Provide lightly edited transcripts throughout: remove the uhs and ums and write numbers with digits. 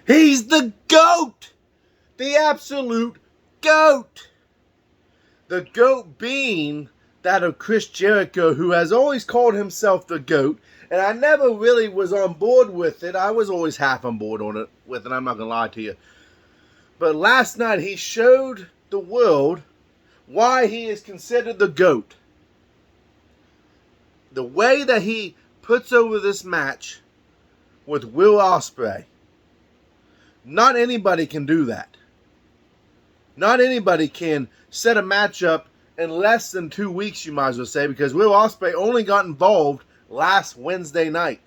He's the GOAT! The absolute GOAT! The GOAT being that of Chris Jericho, who has always called himself the GOAT, and I never really was on board with it. I was always half on board with it, I'm not going to lie to you. But last night he showed the world why he is considered the GOAT. The way that he puts over this match with Will Ospreay. Not anybody can do that. Not anybody can set a match up in less than 2 weeks, you might as well say, because Will Ospreay only got involved last Wednesday night.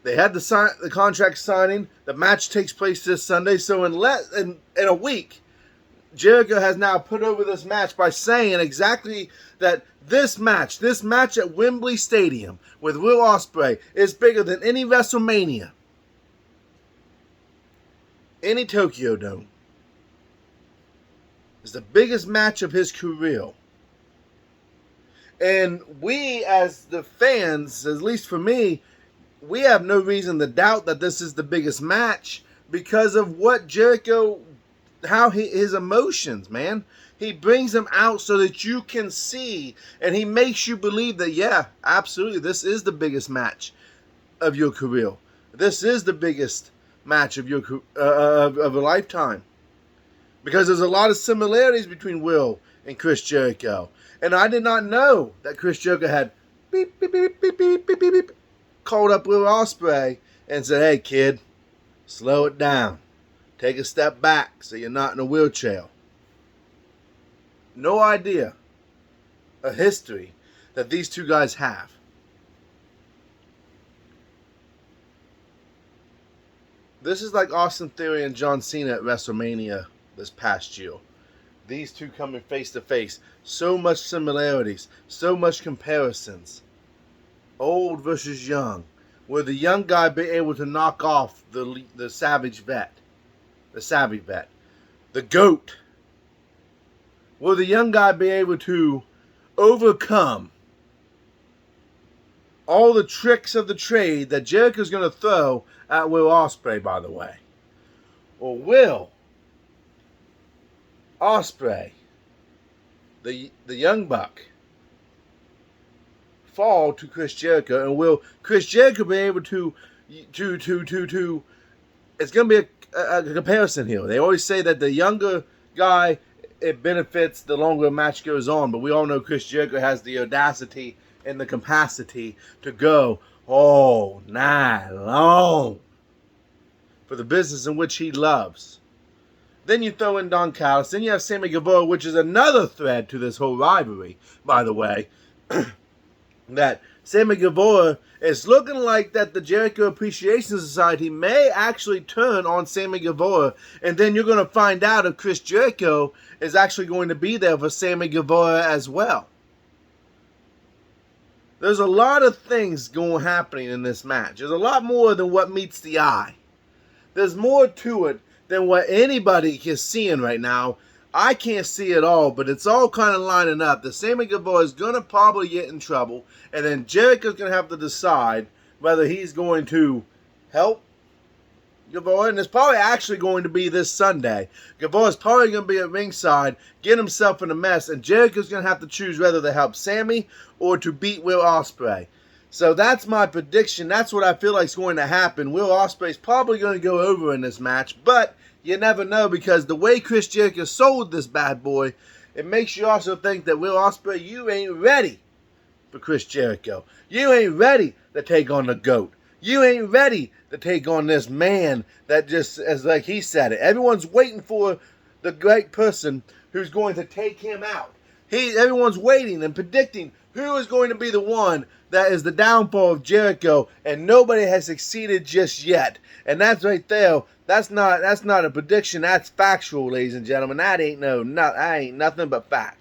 They had the contract signing. The match takes place this Sunday. So in a week, Jericho has now put over this match by saying exactly that this match at Wembley Stadium with Will Ospreay is bigger than any WrestleMania, any Tokyo Dome. It's the biggest match of his career. And we, as the fans, at least for me, we have no reason to doubt that this is the biggest match because of what Jericho, his emotions, man. He brings them out so that you can see, and he makes you believe that, yeah, absolutely, this is the biggest match of your career. This is the biggest match of your of a lifetime. Because there's a lot of similarities between Will and Chris Jericho. And I did not know that Chris Jericho had beep, beep, beep, beep, beep, beep, beep, beep, called up Will Ospreay and said, hey, kid, slow it down. Take a step back so you're not in a wheelchair. No idea a history that these two guys have. This is like Austin Theory and John Cena at WrestleMania this past year. These two coming face to face. So much similarities. So much comparisons. Old versus young. Where the young guy be able to knock off the savage vet. The savvy vet. The GOAT. Will the young guy be able to overcome all the tricks of the trade that Jericho's going to throw at Will Ospreay, by the way? Or will Ospreay, the young buck, fall to Chris Jericho? And will Chris Jericho be able to it's going to be a comparison here. They always say that the younger guy, it benefits the longer a match goes on. But we all know Chris Jericho has the audacity and the capacity to go all night long for the business in which he loves. Then you throw in Don Callis. Then you have Sammy Guevara, which is another thread to this whole rivalry, by the way. That Sammy Guevara is looking like that the Jericho Appreciation Society may actually turn on Sammy Guevara. And then you're going to find out if Chris Jericho is actually going to be there for Sammy Guevara as well. There's a lot of things happening in this match. There's a lot more than what meets the eye. There's more to it than what anybody is seeing right now. I can't see it all, but it's all kind of lining up. The Sammy Guevara is going to probably get in trouble, and then Jericho's going to have to decide whether he's going to help Guevara, and it's probably actually going to be this Sunday. Guevara's probably going to be at ringside, get himself in a mess, and Jericho's going to have to choose whether to help Sammy or to beat Will Ospreay. So that's my prediction. That's what I feel like is going to happen. Will Ospreay's probably going to go over in this match, but you never know, because the way Chris Jericho sold this bad boy, it makes you also think that Will Ospreay, you ain't ready for Chris Jericho. You ain't ready to take on the GOAT. You ain't ready to take on this man that just, as like he said it, everyone's waiting for the great person who's going to take him out. Everyone's waiting and predicting who is going to be the one that is the downfall of Jericho, and nobody has succeeded just yet. And that's right there. That's not a prediction. That's factual, ladies and gentlemen. That ain't nothing but facts.